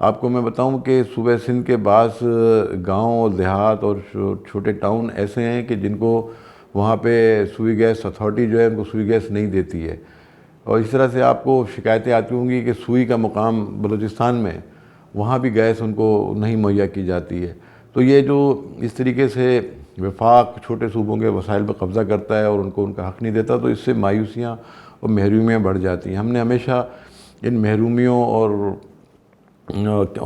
آپ کو میں بتاؤں کہ صوبہ سندھ کے بعض گاؤں اور دیہات اور چھوٹے ٹاؤن ایسے ہیں کہ جن کو وہاں پہ سوئی گیس اتھارٹی جو ہے ان کو سوئی گیس نہیں دیتی ہے، اور اس طرح سے آپ کو شکایتیں آتی ہوں گی کہ سوئی کا مقام بلوچستان میں، وہاں بھی گیس ان کو نہیں مہیا کی جاتی ہے۔ تو یہ جو اس طریقے سے وفاق چھوٹے صوبوں کے وسائل پر قبضہ کرتا ہے اور ان کو ان کا حق نہیں دیتا، تو اس سے مایوسیاں اور محرومیاں بڑھ جاتی ہیں۔ ہم نے ہمیشہ ان محرومیوں اور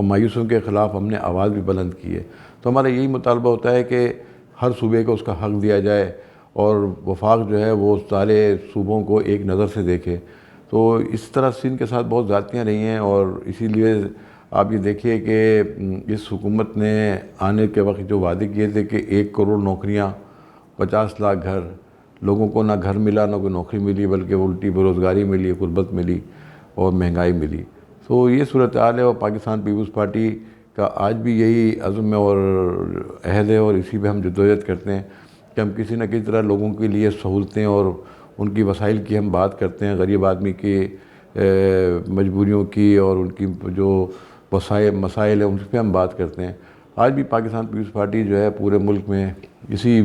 مایوسیوں کے خلاف ہم نے آواز بھی بلند کی ہے۔ تو ہمارا یہی مطالبہ ہوتا ہے کہ ہر صوبے کو اس کا حق دیا جائے اور وفاق جو ہے وہ سارے صوبوں کو ایک نظر سے دیکھے۔ تو اس طرح سندھ کے ساتھ بہت زیادتیاں رہی ہیں، اور اسی لیے آپ یہ دیکھیے کہ اس حکومت نے آنے کے وقت جو وعدے کیے تھے کہ 1 کروڑ نوکریاں، 50 لاکھ گھر، لوگوں کو نہ گھر ملا نہ کوئی نوکری ملی، بلکہ الٹی بے روزگاری ملی، غربت ملی اور مہنگائی ملی۔ تو یہ صورتحال ہے، اور پاکستان پیپلز پارٹی کا آج بھی یہی عزم اور عہد ہے، اور اسی پہ ہم جدوجہد کرتے ہیں کہ ہم کسی نہ کسی طرح لوگوں کے لیے سہولتیں اور ان کی وسائل کی ہم بات کرتے ہیں، غریب آدمی کی مجبوریوں کی اور ان کی جو مسائل ہیں ان پہ ہم بات کرتے ہیں۔ آج بھی پاکستان پیپلز پارٹی جو ہے پورے ملک میں اسی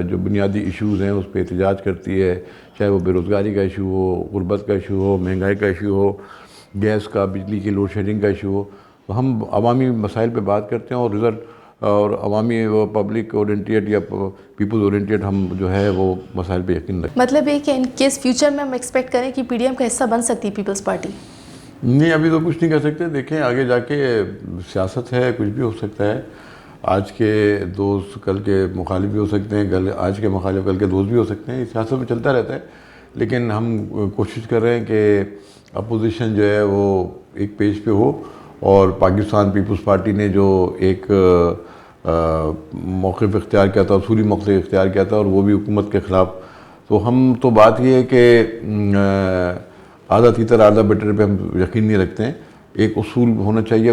جو بنیادی ایشوز ہیں اس پہ احتجاج کرتی ہے، چاہے وہ بے روزگاری کا ایشو ہو، غربت کا ایشو ہو، مہنگائی کا ایشو ہو، گیس کا، بجلی کی لوڈ شیڈنگ کا ایشو ہو۔ تو ہم عوامی مسائل پہ بات کرتے ہیں، اور رزلٹ اور عوامی پبلک اورینٹیڈ یا پیپل اورینٹیڈ ہم جو ہے وہ مسائل پہ یقین رکھتے ہیں۔ مطلب یہ کہ ان کیس فیوچر میں ہم ایکسپیکٹ کریں کہ پی ڈی ایم کا حصہ بن سکتی ہے پیپلز پارٹی؟ نہیں، ابھی تو کچھ نہیں کہہ سکتے، دیکھیں آگے جا کے سیاست ہے، کچھ بھی ہو سکتا ہے۔ آج کے دوست کل کے مخالف بھی ہو سکتے ہیں، آج کے مخالف کل کے دوست بھی ہو سکتے ہیں، یہ سیاست میں چلتا رہتا ہے۔ لیکن ہم کوشش کر رہے ہیں کہ اپوزیشن جو ہے وہ ایک پیج پہ ہو، اور پاکستان پیپلز پارٹی نے جو ایک موقف اختیار کیا تھا، اصولی موقف اختیار کیا تھا، اور وہ بھی حکومت کے خلاف۔ تو ہم تو بات یہ ہے کہ آدھا تیتر آدھا بیٹر پہ ہم یقین نہیں رکھتے ہیں۔ ایک اصول ہونا چاہیے،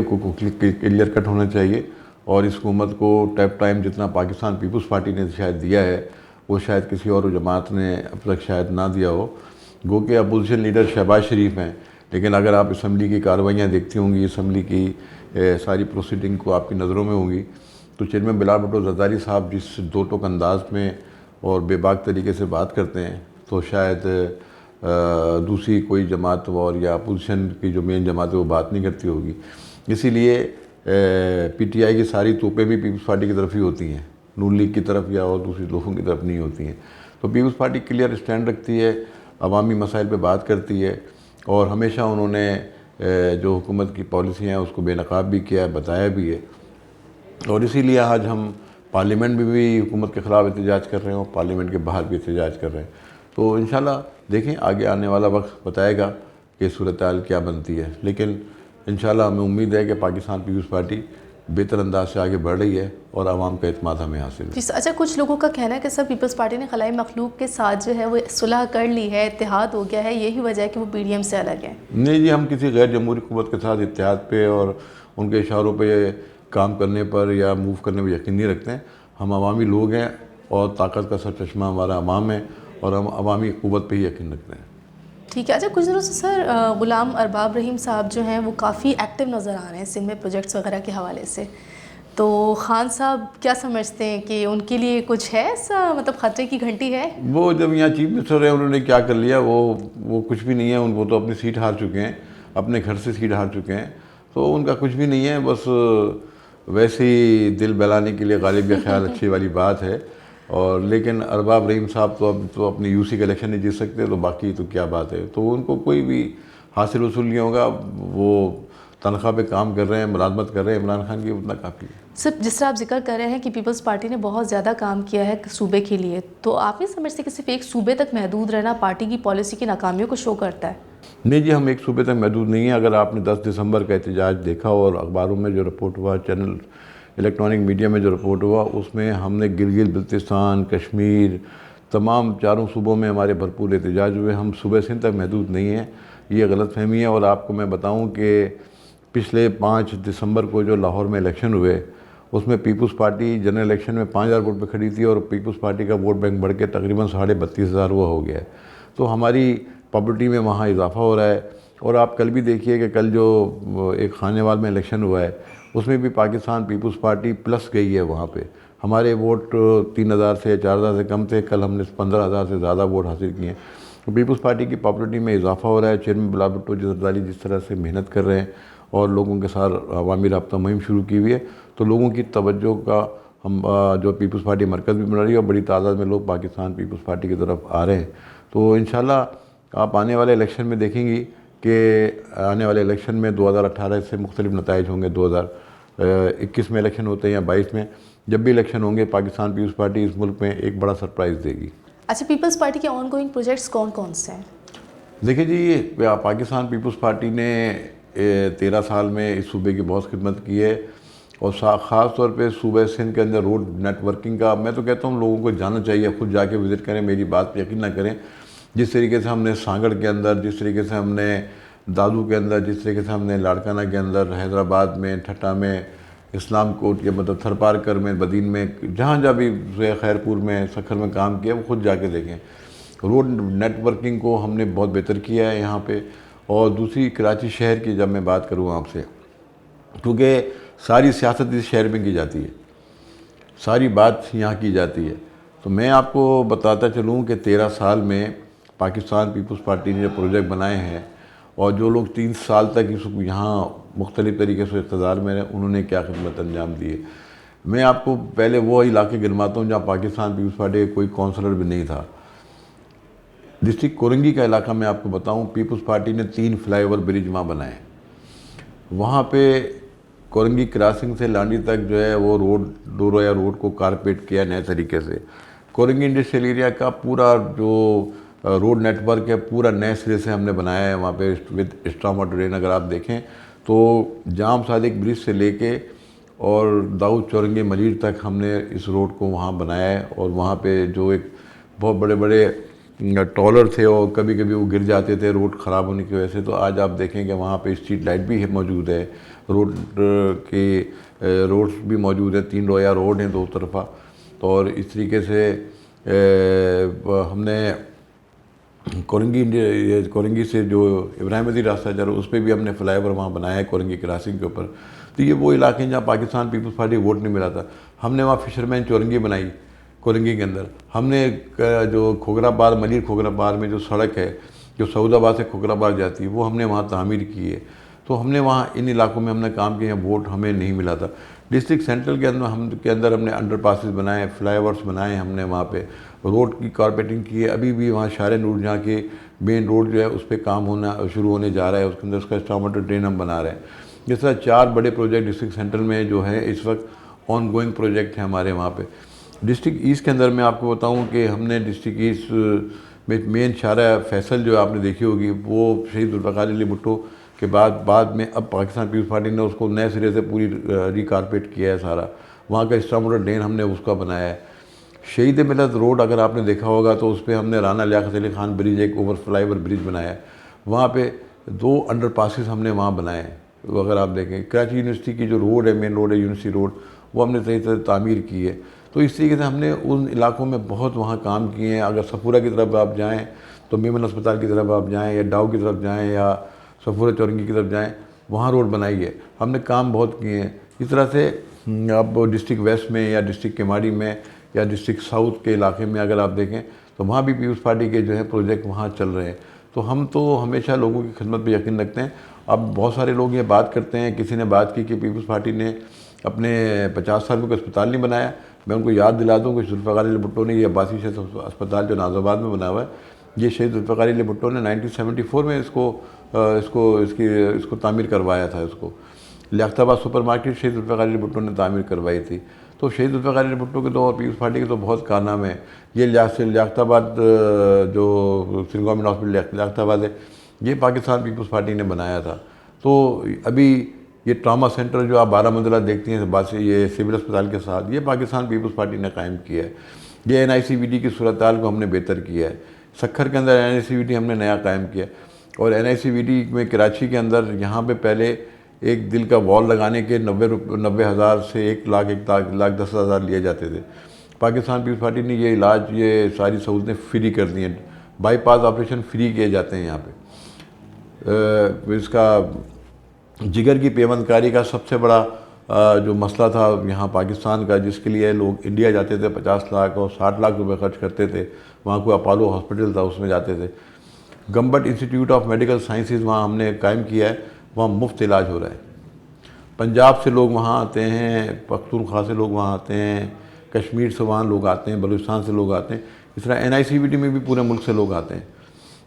کلیئر کٹ ہونا چاہیے، اور اس حکومت کو ٹائم جتنا پاکستان پیپلز پارٹی نے شاید دیا ہے وہ شاید کسی اور جماعت نے اب تک شاید نہ دیا ہو۔ گو کہ اپوزیشن لیڈر شہباز شریف ہیں، لیکن اگر آپ اسمبلی کی کارروائیاں دیکھتی ہوں گی، اسمبلی کی ساری پروسیڈنگ کو آپ کی نظروں میں ہوں گی، تو چیئرمین بلال بھٹو زرداری صاحب جس دو ٹوک انداز میں اور بے باک طریقے سے بات کرتے ہیں، تو شاید دوسری کوئی جماعت اور یا اپوزیشن کی جو مین جماعت ہے وہ بات نہیں کرتی ہوگی۔ اسی لیے پی ٹی آئی کی ساری توپیں بھی پیپلز پارٹی کی طرف ہی ہوتی ہیں، نون لیگ کی طرف یا اور دوسری لوگوں کی طرف نہیں ہوتی ہیں۔ تو پیپلز پارٹی کلیئر اسٹینڈ رکھتی ہے، عوامی مسائل پہ بات کرتی ہے، اور ہمیشہ انہوں نے جو حکومت کی پالیسی ہیں اس کو بے نقاب بھی کیا ہے، بتایا بھی ہے، اور اسی لیے آج ہم پارلیمنٹ میں بھی حکومت کے خلاف احتجاج کر رہے ہیں اور پارلیمنٹ کے باہر بھی احتجاج کر رہے ہیں۔ تو انشاءاللہ دیکھیں آگے آنے والا وقت بتائے گا کہ صورتحال کیا بنتی ہے، لیکن انشاءاللہ ہمیں امید ہے کہ پاکستان پیپلز پارٹی بہتر انداز سے آگے بڑھ رہی ہے اور عوام کا اعتماد ہمیں حاصل ہے۔ اچھا، کچھ لوگوں کا کہنا ہے کہ سر پیپلز پارٹی نے خلائی مخلوق کے ساتھ جو ہے وہ صلح کر لی ہے، اتحاد ہو گیا ہے، یہی وجہ ہے کہ وہ پی ڈی ایم سے الگ ہیں؟ نہیں جی، ہم کسی غیر جمہوری قوت کے ساتھ اتحاد پہ اور ان کے اشاروں پہ کام کرنے پر یا موو کرنے پہ یقین نہیں رکھتے ہیں۔ ہم عوامی لوگ ہیں، اور طاقت کا سر چشمہ ہمارا عوام ہے، اور ہم عوامی قوت پہ ہی یقین رکھتے ہیں۔ ٹھیک ہے۔ اچھا، کچھ دنوں سے سر غلام ارباب رحیم صاحب جو ہیں وہ کافی ایکٹیو نظر آ رہے ہیں سندھ میں پروجیکٹس وغیرہ کے حوالے سے، تو خان صاحب کیا سمجھتے ہیں کہ ان کے لیے کچھ ہے ایسا، مطلب خطرے کی گھنٹی ہے؟ وہ جب یہاں چیف منسٹر رہے انہوں نے کیا کر لیا، وہ کچھ بھی نہیں ہے، ان کو تو اپنی سیٹ ہار چکے ہیں، اپنے گھر سے سیٹ ہار چکے ہیں، تو ان کا کچھ بھی نہیں ہے، بس ویسے ہی دل بہلانے کے لیے غالب یہ خیال اچھی والی بات ہے۔ اور لیکن ارباب رحیم صاحب تو اب تو اپنی یو سی کا الیکشن نہیں جیت سکتے، تو باقی تو کیا بات ہے، تو ان کو کوئی بھی حاصل وصول نہیں ہوگا۔ وہ تنخواہ پہ کام کر رہے ہیں، ملازمت کر رہے ہیں عمران خان کی، اتنا کافی ہے۔ صرف جس طرح آپ ذکر کر رہے ہیں کہ پیپلز پارٹی نے بہت زیادہ کام کیا ہے صوبے کے لیے، تو آپ نہیں سمجھتے کہ صرف ایک صوبے تک محدود رہنا پارٹی کی پالیسی کی ناکامیوں کو شو کرتا ہے؟ نہیں جی، ہم ایک صوبے تک محدود نہیں ہیں۔ اگر آپ نے 10 دسمبر کا احتجاج دیکھا اور اخباروں میں جو رپورٹ ہوا، چینل الیکٹرانک میڈیا میں جو رپورٹ ہوا، اس میں ہم نے گلگت بلتستان، کشمیر، تمام چاروں صوبوں میں ہمارے بھرپور احتجاج ہوئے۔ ہم صوبہ سندھ تک محدود نہیں ہیں، یہ غلط فہمی ہے۔ اور آپ کو میں بتاؤں کہ پچھلے 5 دسمبر کو جو لاہور میں الیکشن ہوئے، اس میں پیپلز پارٹی جنرل الیکشن میں 5000 ووٹ پہ کھڑی تھی، اور پیپلز پارٹی کا ووٹ بینک بڑھ کے تقریباً 32,500 ہوا ہو گیا ہے۔ تو ہماری پاپولٹی میں وہاں اضافہ ہو رہا ہے، اور آپ کل بھی دیکھیے کہ کل جو ایک خانے وال میں الیکشن ہوا ہے اس میں بھی پاکستان پیپلز پارٹی پلس گئی ہے وہاں پہ. ہمارے ووٹ 3000 سے 4000 سے کم تھے, کل ہم نے 15000 سے زیادہ ووٹ حاصل کیے ہیں. تو پیپلز پارٹی کی پاپولرٹی میں اضافہ ہو رہا ہے. چیئرمین بلال بھٹو زرداری جس طرح سے محنت کر رہے ہیں اور لوگوں کے ساتھ عوامی رابطہ مہم شروع کی ہوئی ہے, تو لوگوں کی توجہ کا ہم جو پیپلز پارٹی مرکز بھی بنا رہی ہے اور بڑی تعداد میں لوگ پاکستان پیپلز پارٹی کی طرف آ رہے ہیں. تو انشاءاللہ آپ آنے والے الیکشن میں دیکھیں گی کہ آنے والے الیکشن میں 2018 سے مختلف نتائج ہوں گے. 2021 میں الیکشن ہوتے ہیں یا 22 میں, جب بھی الیکشن ہوں گے پاکستان پیپلز پارٹی اس ملک میں ایک بڑا سرپرائز دے گی. اچھا, پیپلز پارٹی کے آن گوئنگ پروجیکٹس کون کون سے ہیں؟ دیکھیں جی, پاکستان پیپلز پارٹی نے 13 سال میں اس صوبے کی بہت خدمت کی ہے, اور خاص طور پہ صوبہ سندھ کے اندر روڈ نیٹ ورکنگ کا میں تو کہتا ہوں لوگوں کو جاننا چاہیے, خود جا کے وزٹ کریں, میری بات پہ یقین نہ کریں. جس طریقے سے ہم نے سانگڑ کے اندر, جس طریقے سے ہم نے دادو کے اندر, جس طریقے سے ہم نے لاڑکانہ کے اندر, حیدرآباد میں, ٹھٹا میں, اسلام کوٹ کے مطلب تھرپارکر میں, بدین میں, جہاں بھی خیرپور میں, سکھر میں کام کیا, وہ خود جا کے دیکھیں. روڈ نیٹ ورکنگ کو ہم نے بہت بہتر کیا ہے یہاں پہ. اور دوسری کراچی شہر کی جب میں بات کروں آپ سے, کیونکہ ساری سیاست اس شہر میں کی جاتی ہے, ساری بات یہاں کی جاتی ہے, تو میں آپ کو بتاتا چلوں کہ 13 سال میں پاکستان پیپلز پارٹی نے جو پروجیکٹ بنائے ہیں اور جو لوگ 3 سال تک یہاں مختلف طریقے سے اقتدار میں رہے, انہوں نے کیا خدمت انجام دی ہے. میں آپ کو پہلے وہ علاقے گنواتا ہوں جہاں پاکستان پیپلز پارٹی کا کوئی کونسلر بھی نہیں تھا. ڈسٹرکٹ کورنگی کا علاقہ میں آپ کو بتاؤں, پیپلز پارٹی نے 3 فلائی اوور برج وہاں بنائے. وہاں پہ کورنگی کراسنگ سے لانڈی تک جو ہے وہ روڈ کو کارپیٹ کیا نئے طریقے سے. کورنگی انڈسٹریل ایریا کا پورا جو روڈ نیٹ ورک ہے پورا نئے سرے سے ہم نے بنایا ہے وہاں پہ وتھ اسٹراما ٹرین. اگر آپ دیکھیں تو جام صادق برج سے لے کے اور داؤد چورنگی ملیر تک ہم نے اس روڈ کو وہاں بنایا ہے. اور وہاں پہ جو ایک بہت بڑے بڑے ٹالر تھے اور کبھی کبھی وہ گر جاتے تھے روڈ خراب ہونے کی وجہ سے, تو آج آپ دیکھیں کہ وہاں پہ اسٹریٹ لائٹ بھی موجود ہے, روڈز بھی موجود ہیں, 3 رویا روڈ ہیں 2 طرفہ. اور اس طریقے سے ہم نے کورنگی سے جو ابراہیم وزیر راستہ جا رہا اس پہ بھی ہم نے فلائی اوور وہاں بنایا ہے کورنگی کراسنگ کے اوپر. تو یہ وہ علاقے ہیں جہاں پاکستان پیپلز پارٹی ووٹ نہیں ملا تھا. ہم نے وہاں فشرمین چورنگی بنائی کورنگی کے اندر. ہم نے جو کھوگرآباد ملیر کھوگرآباد میں جو سڑک ہے جو سعود آباد سے کھوگرآباد جاتی ہے وہ ہم نے وہاں تعمیر کی ہے. تو ہم نے وہاں ان علاقوں میں ہم نے کام کیا, ووٹ ہمیں نہیں ملا تھا. ڈسٹرکٹ سینٹرل کے اندر ہم نے انڈر پاسز بنائے, فلائی اوورس بنائے, ہم نے وہاں پہ روڈ کی کارپیٹنگ کی ہے. ابھی بھی وہاں شار نور جہاں کے مین روڈ جو ہے اس پہ کام شروع ہونے جا رہا ہے, اس کے اندر اس کا اسٹاماٹر ڈرین ہم بنا رہے ہیں. جس طرح 4 بڑے پروجیکٹ ڈسٹرکٹ سینٹرل میں جو ہے اس وقت آن گوئنگ پروجیکٹ ہیں ہمارے وہاں پہ. ڈسٹرکٹ ایسٹ کے اندر میں آپ کو بتاؤں کہ ہم نے ڈسٹرکٹ ایسٹ میں مین شارع فیصل جو آپ نے دیکھی ہوگی وہ شہید ذوالفقار علی بھٹو کے بعد میں اب پاکستان پیپلز پارٹی نے اس کو نئے سرے سے پوری ریکارپیٹ کیا ہے سارا. وہاں کا اسٹاماٹر ڈرین ہم نے اس کا بنایا ہے. شہید ملت روڈ اگر آپ نے دیکھا ہوگا تو اس پہ ہم نے رانا لیاقت علی خان برج ایک اوور فلائی اوور برج بنایا ہے. وہاں پہ 2 انڈر پاسز ہم نے وہاں بنائے ہیں. اگر آپ دیکھیں کراچی یونیورسٹی کی جو روڈ ہے مین روڈ ہے یونیورسٹی روڈ وہ ہم نے صحیح طرح تعمیر کی ہے. تو اس طریقے سے ہم نے ان علاقوں میں بہت وہاں کام کیے ہیں. اگر صفورہ کی طرف آپ جائیں تو میمن اسپتال کی طرف آپ جائیں یا ڈاؤ کی طرف جائیں یا صفورہ چورنگی کی طرف جائیں وہاں روڈ بنائی ہے. ہم نے کام بہت کیے ہیں. اس طرح سے اب ڈسٹرکٹ ویسٹ میں یا ڈسٹرکٹ کیماڑی میں یا ڈسٹرکٹ ساؤتھ کے علاقے میں اگر آپ دیکھیں تو وہاں بھی پیپلز پارٹی کے جو ہے پروجیکٹ وہاں چل رہے ہیں. تو ہم تو ہمیشہ لوگوں کی خدمت پہ یقین رکھتے ہیں. اب بہت سارے لوگ یہ بات کرتے ہیں, کسی نے بات کی کہ پیپلز پارٹی نے اپنے 50 سال میں کوئی اسپتال نہیں بنایا. میں ان کو یاد دلا دوں کہ ذوالفقار علی بھٹو نے یہ عباسی شہید اسپتال جو ناز آباد میں بنا ہوا ہے, یہ شہید ذوالفقار علی بھٹو نے 1974 میں اس کو تعمیر کروایا تھا. اس کو لیاقت آباد سپر مارکیٹ شہید ذوالفقار علی بھٹو نے تعمیر کروائی تھی. تو شہید ذوالفقار علی بھٹو کے تو اور پیپلز پارٹی کے تو بہت کارنامے ہیں. یہ لیاقت آباد جو سندھ گورنمنٹ ہاسپٹل لیاقت آباد ہے یہ پاکستان پیپلز پارٹی نے بنایا تھا. تو ابھی یہ ٹراما سینٹر جو آپ 12 منزلہ دیکھتی ہیں یہ سول اسپتال کے ساتھ یہ پاکستان پیپلز پارٹی نے قائم کیا ہے. یہ NICVT کی صورتحال کو ہم نے بہتر کیا ہے. سکھر کے اندر NICVT ہم نے نیا قائم کیا. اور NICVT میں کراچی کے اندر یہاں پہ پہلے ایک دل کا وال لگانے کے 90,000 سے 1,10,000 لیے جاتے تھے. پاکستان پیپلز پارٹی نے یہ علاج یہ ساری سہولتیں فری کر دی ہیں. بائی پاس آپریشن فری کیے جاتے ہیں یہاں پہ. اس کا جگر کی پیوند کاری کا سب سے بڑا جو مسئلہ تھا یہاں پاکستان کا، جس کے لیے لوگ انڈیا جاتے تھے 50 لاکھ اور 60 لاکھ روپے خرچ کرتے تھے، وہاں کوئی اپولو ہاسپٹل تھا اس میں جاتے تھے. Gambat institute of medical sciences وہاں ہم نے قائم کیا ہے، وہاں مفت علاج ہو رہا ہے. پنجاب سے لوگ وہاں آتے ہیں، پختونخوا سے لوگ وہاں آتے ہیں، کشمیر سے وہاں لوگ آتے ہیں، بلوچستان سے لوگ آتے ہیں، اس طرح NICVT میں بھی پورے ملک سے لوگ آتے ہیں.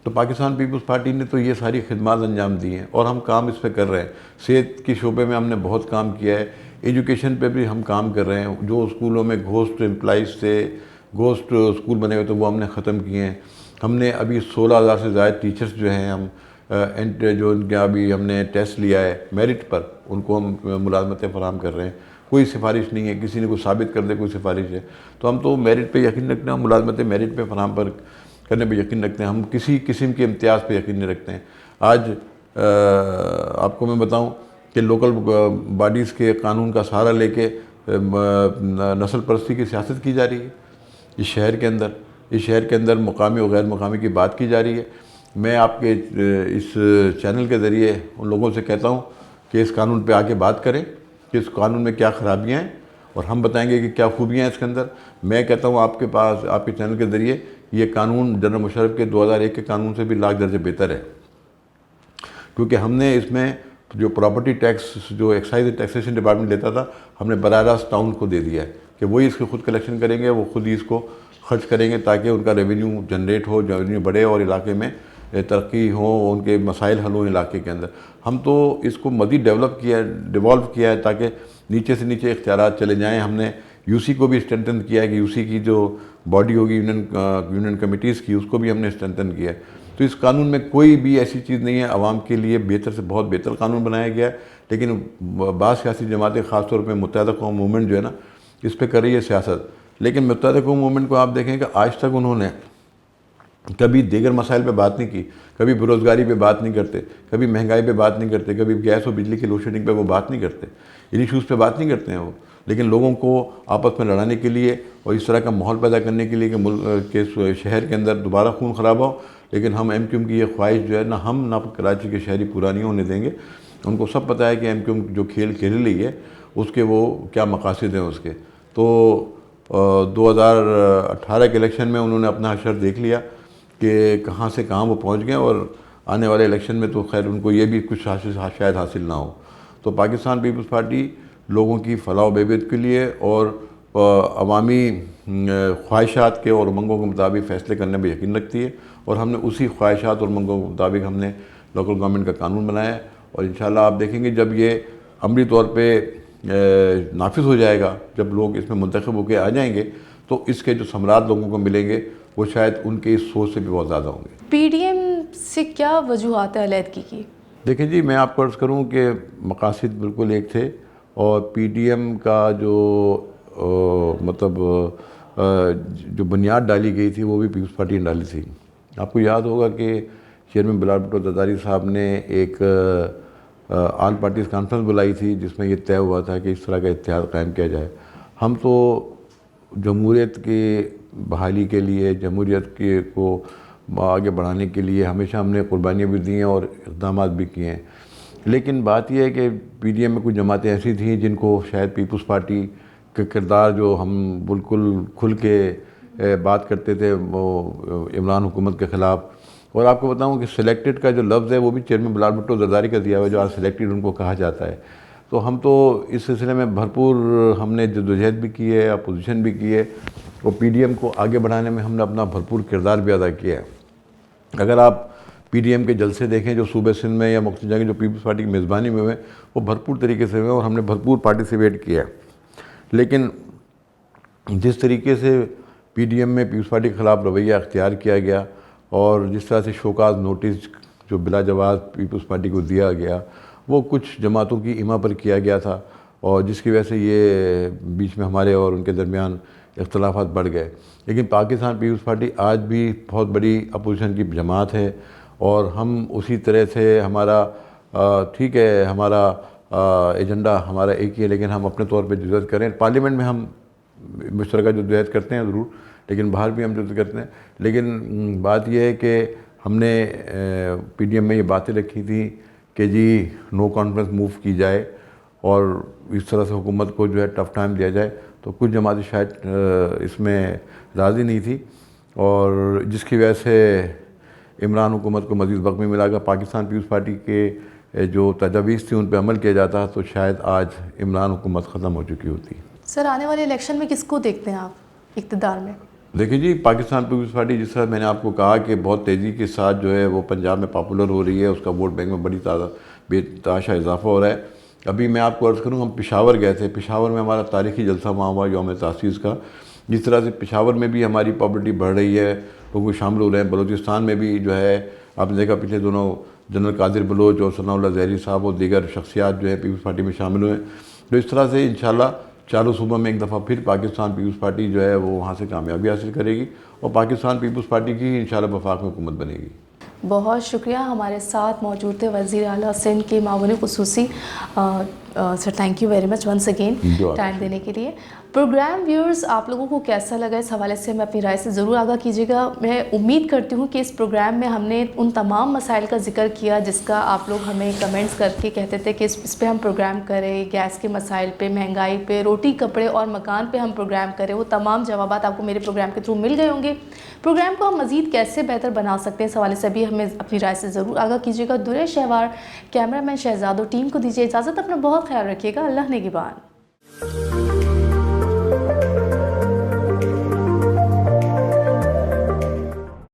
تو پاکستان پیپلز پارٹی نے تو یہ ساری خدمات انجام دی ہیں اور ہم کام اس پہ کر رہے ہیں. صحت کی شعبے میں ہم نے بہت کام کیا ہے، ایجوکیشن پہ بھی ہم کام کر رہے ہیں. جو اسکولوں میں گھوسٹ امپلائیز تھے، گھوسٹ اسکول بنے ہوئے تھے، وہ ہم نے ختم کیے ہیں. ہم نے ابھی 16,000 سے زائد ٹیچرز جو ہیں ہم جو ان کا ابھی ہم نے ٹیسٹ لیا ہے میرٹ پر، ان کو ہم ملازمتیں فراہم کر رہے ہیں. کوئی سفارش نہیں ہے، کسی نے کوئی ثابت کر دے کوئی سفارش ہے تو ہم تو میرٹ پہ یقین رکھتے ہیں، ہم ملازمتیں میرٹ پہ فراہم کرنے پہ یقین رکھتے ہیں. ہم کسی قسم کے امتیاز پہ یقین نہیں رکھتے ہیں. آج آپ کو میں بتاؤں کہ لوکل باڈیز کے قانون کا سہارا لے کے نسل پرستی کی سیاست کی جا رہی ہے اس شہر کے اندر مقامی و غیر مقامی کی بات کی جا رہی ہے. میں آپ کے اس چینل کے ذریعے ان لوگوں سے کہتا ہوں کہ اس قانون پہ آ کے بات کریں کہ اس قانون میں کیا خرابیاں ہیں اور ہم بتائیں گے کہ کیا خوبیاں ہیں اس کے اندر. میں کہتا ہوں آپ کے پاس، آپ کے چینل کے ذریعے، یہ قانون جنرل مشرف کے 2001 کے قانون سے بھی لاکھ درجے بہتر ہے، کیونکہ ہم نے اس میں جو پراپرٹی ٹیکس جو ایکسائز ٹیکسیشن ڈپارٹمنٹ لیتا تھا، ہم نے براہ راست ٹاؤن کو دے دیا ہے کہ وہی اس کی خود کلیکشن کریں گے، وہ خود ہی اس کو خرچ کریں گے تاکہ ان کا ریونیو جنریٹ ہو، ریونیو بڑھے اور علاقے میں ترقی ہو، ان کے مسائل حل ہوں علاقے کے اندر. ہم تو اس کو مزید ڈیولو کیا ہے تاکہ نیچے سے نیچے اختیارات چلے جائیں. ہم نے UC کو بھی اسٹرینتھن کیا ہے کہ UC کی جو باڈی ہوگی یونین کمیٹیز کی، اس کو بھی ہم نے اسٹرینتھن کیا ہے. تو اس قانون میں کوئی بھی ایسی چیز نہیں ہے. عوام کے لیے بہتر سے بہت بہتر قانون بنایا گیا ہے، لیکن بعض سیاسی جماعتیں، خاص طور پہ متحدہ قوم موومنٹ جو ہے نا، اس پہ کر رہی ہے سیاست. لیکن متحدہ قوم موومنٹ کو آپ دیکھیں کہ آج تک انہوں نے کبھی دیگر مسائل پہ بات نہیں کی، کبھی بےروزگاری پہ بات نہیں کرتے، کبھی مہنگائی پہ بات نہیں کرتے، کبھی گیس و بجلی کی لوڈ شیڈنگ پہ وہ بات نہیں کرتے، ان ایشوز پہ بات نہیں کرتے ہیں وہ. لیکن لوگوں کو آپس میں لڑانے کے لیے اور اس طرح کا ماحول پیدا کرنے کے لیے کہ ملک کے شہر کے اندر دوبارہ خون خراب ہو. لیکن ہم MQM کی یہ خواہش جو ہے نہ ہم نہ کراچی کے شہری پورا نہیں ہونے دیں گے. ان کو سب پتہ ہے کہ MQM جو کھیل کھیل رہی ہے اس کے وہ کیا مقاصد ہیں اس کے. تو 2018 کے الیکشن میں انہوں نے اپنا حشر دیکھ لیا کہ کہاں سے کہاں وہ پہنچ گئے، اور آنے والے الیکشن میں تو خیر ان کو یہ بھی کچھ شاید حاصل نہ ہو. تو پاکستان پیپلز پارٹی لوگوں کی فلاح و بہبود کے لیے اور عوامی خواہشات کے اور امنگوں کے مطابق فیصلے کرنے میں یقین رکھتی ہے، اور ہم نے اسی خواہشات اور امنگوں کے مطابق ہم نے لوکل گورنمنٹ کا قانون بنایا ہے. اور انشاءاللہ آپ دیکھیں گے جب یہ عملی طور پہ نافذ ہو جائے گا، جب لوگ اس میں منتخب ہو کے آ جائیں گے، تو اس کے جو ثمرات لوگوں کو ملیں گے وہ شاید ان کے اس سوچ سے بھی بہت زیادہ ہوں گے. PDM سے کیا وجوہات علیحدگی کی؟ دیکھیں جی، میں آپ کو عرض کروں کہ مقاصد بالکل ایک تھے، اور PDM کا جو مطلب جو بنیاد ڈالی گئی تھی وہ بھی پیپلز پارٹی نے ڈالی تھی. آپ کو یاد ہوگا کہ چیئرمین بلال بھٹو زرداری صاحب نے ایک آل پارٹیز کانفرنس بلائی تھی جس میں یہ طے ہوا تھا کہ اس طرح کا اتحاد قائم کیا جائے. ہم تو جمہوریت کی بحالی کے لیے، جمہوریت کو آگے بڑھانے کے لیے ہمیشہ ہم نے قربانیاں بھی دی ہیں اور اقدامات بھی کیے ہیں. لیکن بات یہ ہے کہ PDM میں کچھ جماعتیں ایسی تھیں جن کو شاید پیپلز پارٹی کے کردار جو ہم بالکل کھل کے بات کرتے تھے وہ عمران حکومت کے خلاف. اور آپ کو بتاؤں کہ سلیکٹڈ کا جو لفظ ہے وہ بھی چیئرمین بلال بھٹو زرداری کا دیا ہوا ہے، جو آج سلیکٹڈ ان کو کہا جاتا ہے. تو ہم تو اس سلسلے میں بھرپور ہم نے جدوجہد بھی کی ہے، اپوزیشن بھی کی ہے، اور PDM کو آگے بڑھانے میں ہم نے اپنا بھرپور کردار بھی ادا کیا ہے. اگر آپ PDM کے جلسے دیکھیں جو صوبہ سندھ میں یا مختلف جگہ جو پیپلز پارٹی کی میزبانی میں ہوئے، وہ بھرپور طریقے سے ہوئے اور ہم نے بھرپور پارٹیسپیٹ کیا ہے. لیکن جس طریقے سے PDM میں پیپلز پارٹی کے خلاف رویہ اختیار کیا گیا اور جس طرح سے شوکاز نوٹس جو بلا جواز پیپلز پارٹی کو دیا گیا، وہ کچھ جماعتوں کی ایما پر کیا گیا تھا، اور جس کی وجہ سے یہ بیچ میں ہمارے اور ان کے درمیان اختلافات بڑھ گئے. لیکن پاکستان پیپلز پارٹی آج بھی بہت بڑی اپوزیشن کی جماعت ہے، اور ہم اسی طرح سے ہمارا ٹھیک ہے، ہمارا ایجنڈا ہمارا ایک ہی ہے، لیکن ہم اپنے طور پہ جدوجہد کریں. پارلیمنٹ میں ہم مشترکہ جدوجہد کرتے ہیں ضرور، لیکن باہر بھی ہم جدوجہد کرتے ہیں. لیکن بات یہ ہے کہ ہم نے پی ڈی ایم میں یہ باتیں رکھی تھیں کہ جی نو کانفرنس موو کی جائے اور اس طرح سے حکومت کو جو ہے ٹف ٹائم دیا جائے، تو کچھ جماعتیں شاید اس میں راضی نہیں تھی، اور جس کی وجہ سے عمران حکومت کو مزید وقت میں ملا گا۔ پاکستان پیپلز پارٹی کے جو تجاویز تھیں ان پہ عمل کیا جاتا تو شاید آج عمران حکومت ختم ہو چکی ہوتی۔ سر آنے والے الیکشن میں کس کو دیکھتے ہیں آپ اقتدار میں؟ دیکھیں جی، پاکستان پیپلز پارٹی جس طرح میں نے آپ کو کہا کہ بہت تیزی کے ساتھ جو ہے وہ پنجاب میں پاپولر ہو رہی ہے، اس کا ووٹ بینک میں بڑی بے تحاشا اضافہ ہو رہا ہے۔ ابھی میں آپ کو عرض کروں، ہم پشاور گئے تھے، پشاور میں ہمارا تاریخی جلسہ وہاں ہوا یوم تاسیس کا۔ جس طرح سے پشاور میں بھی ہماری پاپولرٹی بڑھ رہی ہے، لوگ شامل ہو رہے ہیں، بلوچستان میں بھی جو ہے آپ نے دیکھا پچھلے دونوں جنرل قادر بلوچ اور ثناء اللہ زہری صاحب اور دیگر شخصیات جو ہے پیپلز پارٹی میں شامل ہوئے ہیں۔ تو اس طرح سے انشاءاللہ چاروں صوبوں میں ایک دفعہ پھر پاکستان پیپلز پارٹی جو ہے وہ وہاں سے کامیابی حاصل کرے گی، اور پاکستان پیپلز پارٹی کی انشاءاللہ وفاق میں حکومت بنے گی۔ بہت شکریہ ہمارے ساتھ موجود تھے وزیر اعلیٰ سندھ کے معاون خصوصی sir, thank you very much once again time دینے کے لیے۔ پروگرام ویورز، آپ لوگوں کو کیسا لگا اس حوالے سے میں اپنی رائے سے ضرور آگاہ کیجیے گا۔ میں امید کرتی ہوں کہ اس پروگرام میں ہم نے ان تمام مسائل کا ذکر کیا جس کا آپ لوگ ہمیں کمنٹس کر کے کہتے تھے کہ اس پہ ہم پروگرام کریں، گیس کے مسائل پہ، مہنگائی پہ، روٹی کپڑے اور مکان پہ ہم پروگرام کریں۔ وہ تمام جوابات آپ کو میرے پروگرام کے تھرو مل گئے ہوں گے۔ پروگرام کو ہم مزید کیسے بہتر بنا سکتے ہیں اس حوالے سے بھی ہمیں اپنی رائے سے ضرور آگاہ کیجیے گا۔ درے شہوار، کیمرہ مین شہزاد و ٹیم کو دیجیے اجازت، اپنا بہت خیال رکھیے گا۔ اللہ نگہبان۔